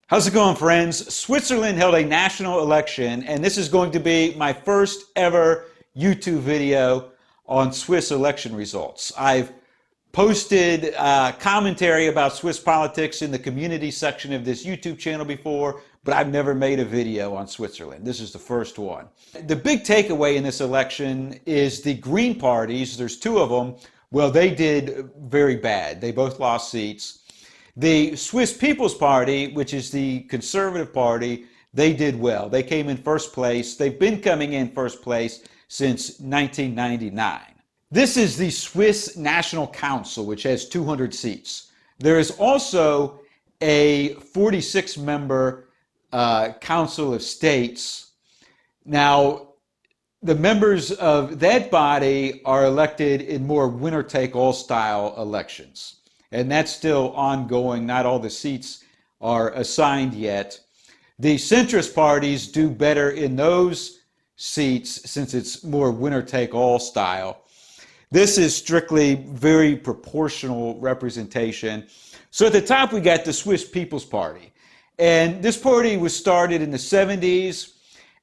How's it going, friends? Switzerland held a national election, and this is going to be my first ever YouTube video on Swiss election results. I've posted commentary about Swiss politics in the community section of this YouTube channel before, but I've never made a video on Switzerland. This is the first one. The big takeaway in this election is the Green parties, there's two of them, well, they did very bad. They both lost seats. The Swiss People's Party, which is the conservative party, they did well. They came in first place. They've been coming in first place since 1999. This is the Swiss National Council, which has 200 seats. There is also a 46-member Council of States. Now, the members of that body are elected in more winner-take-all style elections. And that's still ongoing. Not all the seats are assigned yet. The centrist parties do better in those seats since it's more winner-take-all style. This is strictly very proportional representation. So at the top we got the Swiss People's Party. And this party was started in the 70s.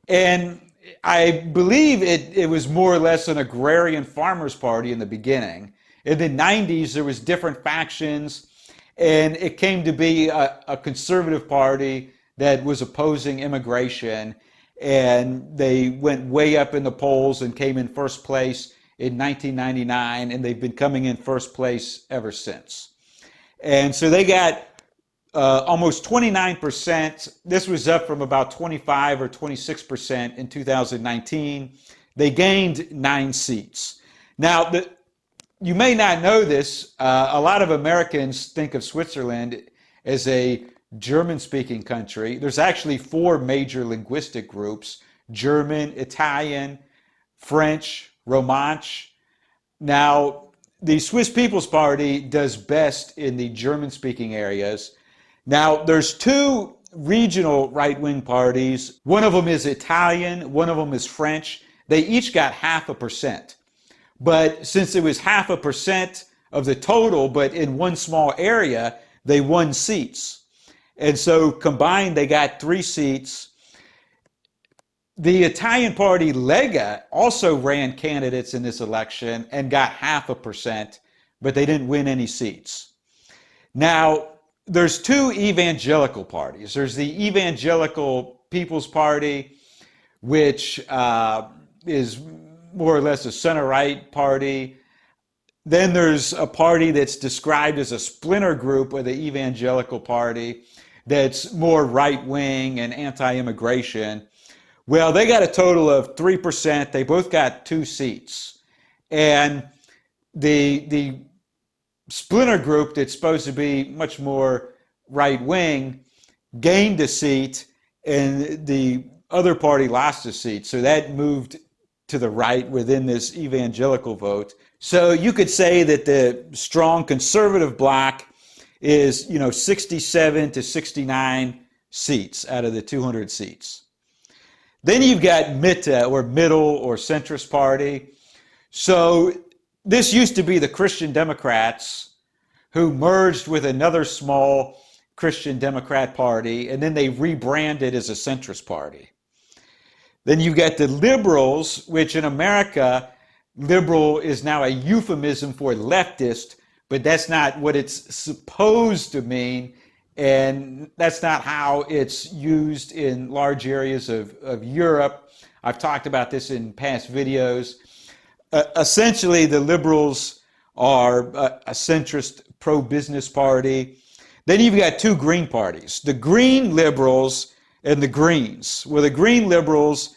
And I believe it was more or less an agrarian farmers party in the beginning. In the 90s, there was different factions, and it came to be a conservative party that was opposing immigration, and they went way up in the polls and came in first place in 1999, and they've been coming in first place ever since. And so they got almost 29%. This was up from about 25 or 26% in 2019. They gained 9 seats. Now, you may not know this. A lot of Americans think of Switzerland as a German-speaking country. There's actually 4 major linguistic groups: German, Italian, French, Romansh. Now, the Swiss People's Party does best in the German-speaking areas. Now, there's 2 regional right-wing parties. One of them is Italian, one of them is French. They each got 0.5%. But since it was 0.5% of the total, but in one small area, they won seats. And so combined, they got 3 seats. The Italian party Lega also ran candidates in this election and got 0.5%, but they didn't win any seats. Now, there's 2 evangelical parties. There's the Evangelical People's Party, which is more or less a center-right party. Then there's a party that's described as a splinter group of the Evangelical Party that's more right-wing and anti-immigration. Well, they got a total of 3%. They both got 2 seats. And the splinter group that's supposed to be much more right-wing gained a seat, and the other party lost a seat. So that moved to the right within this evangelical vote. So you could say that the strong conservative bloc is, 67 to 69 seats out of the 200 seats. Then you've got Mitte, or middle or centrist party. So this used to be the Christian Democrats, who merged with another small Christian Democrat party, and then they rebranded as a centrist party. Then you've got the liberals, which in America, liberal is now a euphemism for leftist, but that's not what it's supposed to mean, and that's not how it's used in large areas of Europe. I've talked about this in past videos. Essentially, the liberals are a centrist pro-business party. Then you've got 2 green parties, the Green Liberals and the Greens. Well, the Green Liberals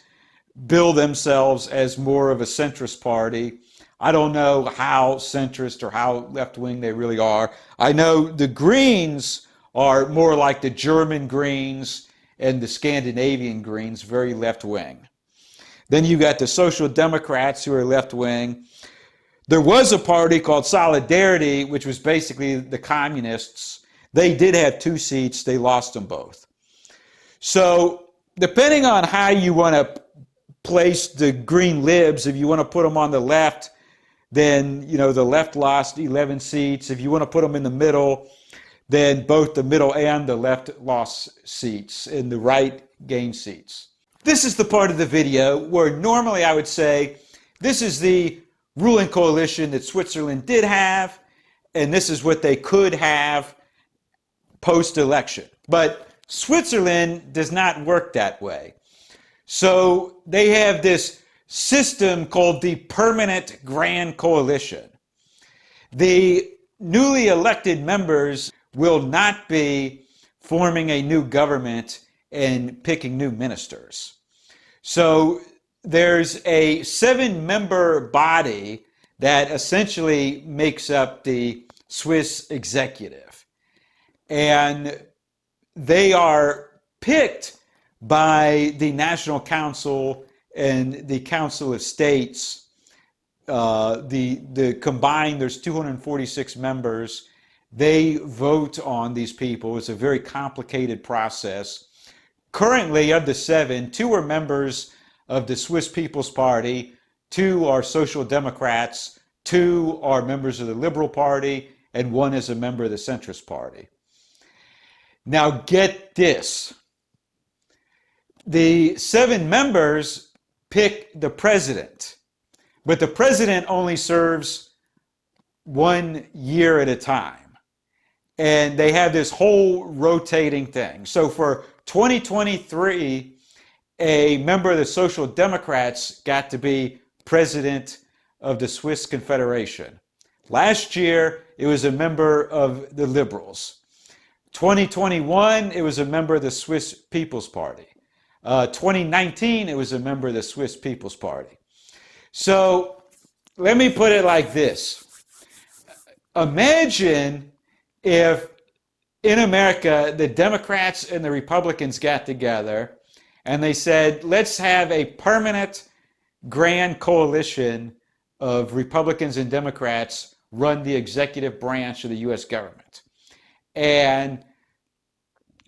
bill themselves as more of a centrist party. I don't know how centrist or how left-wing they really are. I know the Greens are more like the German Greens and the Scandinavian Greens, very left-wing. Then you got the Social Democrats, who are left-wing. There was a party called Solidarity, which was basically the communists. They did have 2 seats. They lost them both. So depending on how you want to place the Green Libs, if you want to put them on the left, then the left lost 11 seats. If you want to put them in the middle, then both the middle and the left lost seats and the right gained seats. This is the part of the video where normally I would say this is the ruling coalition that Switzerland did have, and this is what they could have post-election. But Switzerland does not work that way. So they have this system called the Permanent Grand Coalition. The newly elected members will not be forming a new government and picking new ministers. So there's a 7-member body that essentially makes up the Swiss executive. And they are picked by the National Council and the Council of States. The combined, there's 246 members. They vote on these people. It's a very complicated process. Currently, of the 7, 2 are members of the Swiss People's Party, 2 are Social Democrats, 2 are members of the Liberal Party, and 1 is a member of the Centrist Party. Now get this. The 7 members pick the president, but the president only serves 1 year at a time. And they have this whole rotating thing. So for 2023, a member of the Social Democrats got to be president of the Swiss Confederation. Last year, it was a member of the Liberals. 2021, it was a member of the Swiss People's Party. 2019, it was a member of the Swiss People's Party. So let me put it like this. Imagine if in America, the Democrats and the Republicans got together and they said, let's have a permanent grand coalition of Republicans and Democrats run the executive branch of the U.S. government. And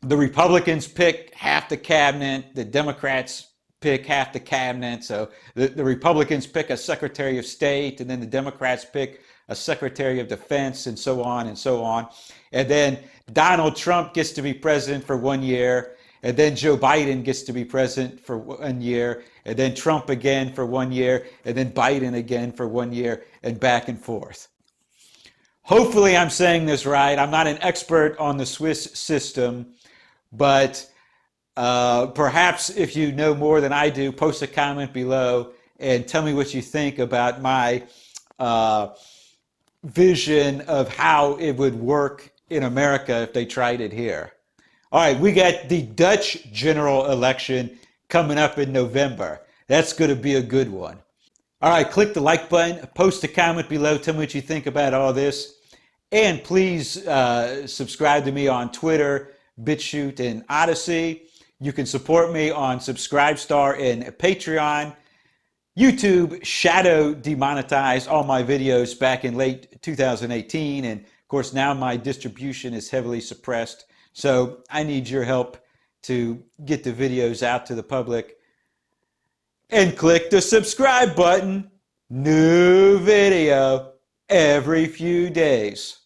the Republicans pick half the cabinet, the Democrats pick half the cabinet. So the Republicans pick a Secretary of State, and then the Democrats pick a Secretary of Defense, and so on and so on. And then Donald Trump gets to be president for 1 year, and then Joe Biden gets to be president for 1 year, and then Trump again for 1 year, and then Biden again for 1 year, and back and forth. Hopefully I'm saying this right. I'm not an expert on the Swiss system, but perhaps if you know more than I do, post a comment below and tell me what you think about my vision of how it would work in America if they tried it here. All right, we got the Dutch general election coming up in November. That's going to be a good one. All right, click the like button, post a comment below, tell me what you think about all this. And please subscribe to me on Twitter, BitChute, and Odyssey. You can support me on Subscribestar and Patreon. YouTube shadow demonetized all my videos back in late 2018. And of course, now my distribution is heavily suppressed. So I need your help to get the videos out to the public. And click the subscribe button. New video every few days.